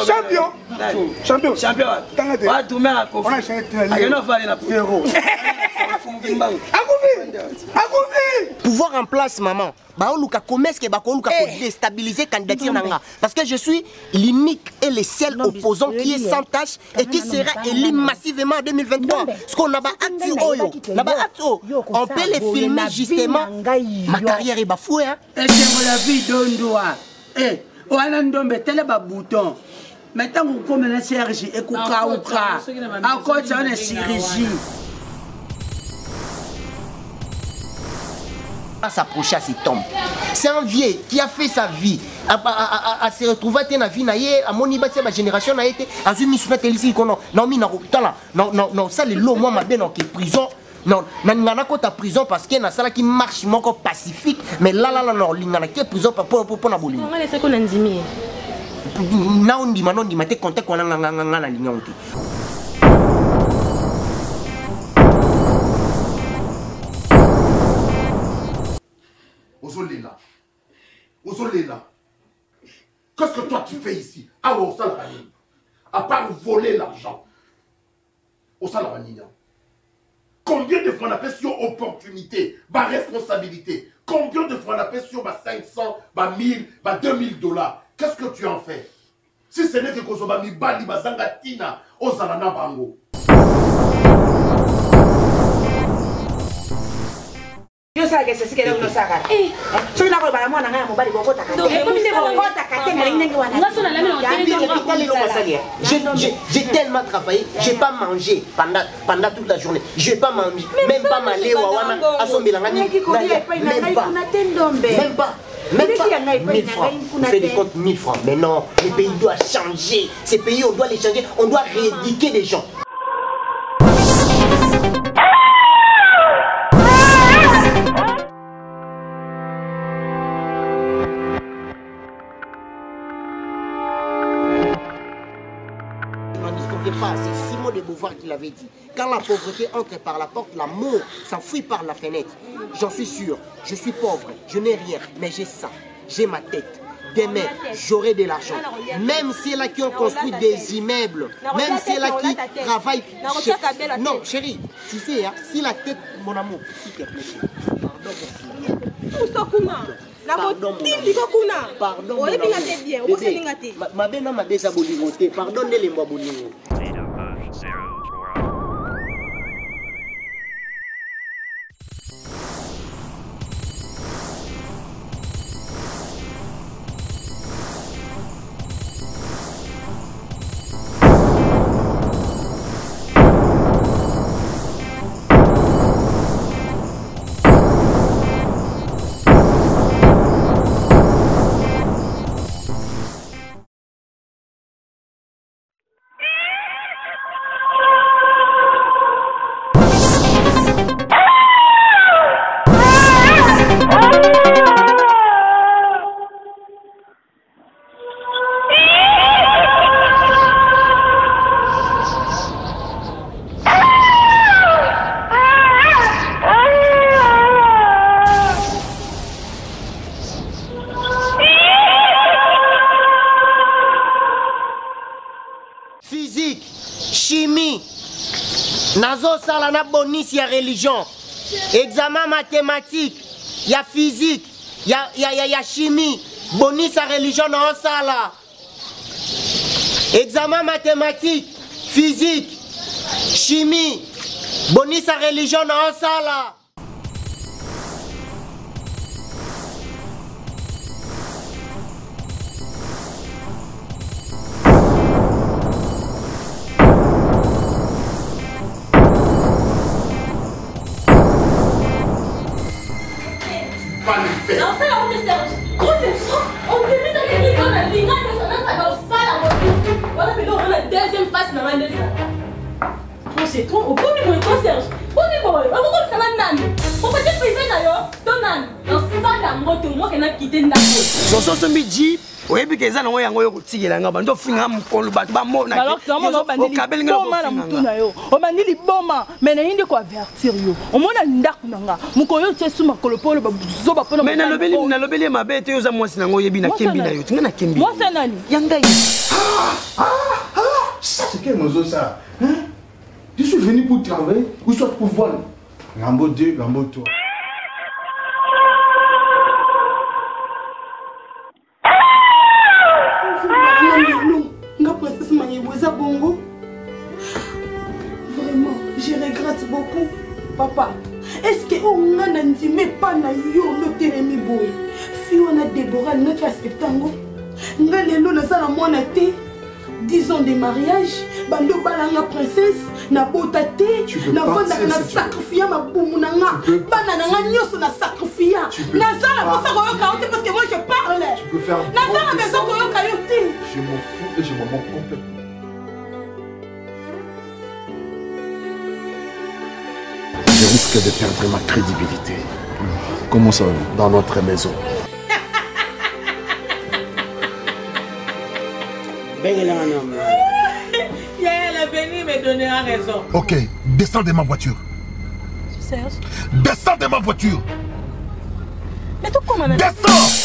Champion. Champion. Champion. On a changé pouvoir en place, maman. Déstabiliser candidature nanga. Parce que je suis l'unique et le seul opposant qui est sans tâche et qui sera élu massivement en 2023. Parce qu'on a on peut les filmer justement. Ma carrière est bafouée. Et c'est la vie d'Ondoa. On a un bouton. Maintenant, vous commencez à Sergi et Kouka Ouka. Encore, ça on est Sergi. S'approcher à cet homme. C'est un vieux qui a fait sa vie à se retrouver dans la vie à mon niveau de ma génération a été à une mission télévisée qu'on a non ça les lots moi ma bien en prison non nana ko ta prison parce que na sala qui marche moko pacifique mais là non lingana qui prison pour na boli on laisse qu'on andimi na on dit manon dit mate contact on na linga on Ozolela. Qu'est-ce que toi tu fais ici? Ah ouais, à part voler l'argent. Combien de fois on appelle sur opportunité, ma responsabilité? Combien de fois on appelle sur ma 500, ma 1000, ma 2000 $? Qu'est-ce que tu en fais? Si ce n'est que Kosoba mi bali bazanga tina ozalana bango. Je sais que c'est ce que nous savons. Tu n'as pas moi na mobali boko takate. J'ai tellement travaillé, j'ai pas mangé pendant toute la journée. Je vais pas manger, même pas m'aller à son bilangani. Même pas. 1000 francs. On fait des comptes 1000 francs. Mais non, le pays doit changer. Ces pays, on doit les changer. On doit rééduquer les gens. C'est Simon de Beauvoir qui l'avait dit. Quand la pauvreté entre par la porte, l'amour s'enfuit par la fenêtre. J'en suis sûr, je suis pauvre, je n'ai rien, mais j'ai ça, j'ai ma tête. Demain, j'aurai de l'argent. Même ceux-là qui ont construit des immeubles, même ceux-là qui travaillent... Non, chérie, tu sais, hein, si la tête, mon amour, s'il te plaît, pardon. Pardon. Ma belle m'a désabonné. Pardonnez-les-moi, Boningo. Physique, chimie, nazo sala na bonus ya religion, examen mathématique, ya physique, ya chimie, bonus ya religion na sala. Examen mathématique, physique, chimie, bonus ya religion na sala. Non, ça, on est Serge. Gros, c'est trop. On dit que ça fait qu'on a l'ingrat de son âme, ça va au sale à votre. Voilà, mais là, on a la deuxième face dans la main de ça. Trop, c'est trop. Au premier moment, Serge. Au premier moment, ça va nani. On peut dire que c'est d'ailleurs. nasala moto moke nakite ndako soso miji oyebi ke eza nango yango yo kotikelanga bantu ofinga mokolo bato bamona okabeli obandi liboma me nayindi koavertir yo omona ndako nanga mokolo yo tie su makolo mpo oloba zoba mpona me nalobeli mabe te yo oza mwasi nango oyebi nakembi na yo tinga nakembi mwasi nani ya ngai Ça, c'est quel mozo ça? Hein? Je suis venu pour travailler ou soit pour voler. Gambo Dieu, Gambo toi. Vraiment, je regrette beaucoup. Papa, est-ce que on a n'andimé pas na yo no teremi boy? Si on a Déborah notre septembre, ngalelo na sala mwana te. 10 ans de mariage, bando balanga princesse, na botate, na vanda na sacrifier ma boumunanga, banana nyoso na sacrifier. Na sala pour ça koyoka parce que moi je parle. Tu peux faire. Na sala besoin koyoka yote. Je m'en fous et je m'en moque complètement. Je risque de perdre ma crédibilité. Comment ça? Dans notre maison. Elle est venue me donner raison. Ok, descends de ma voiture. Serge? Descends de ma voiture. Mais tout comment? Descends!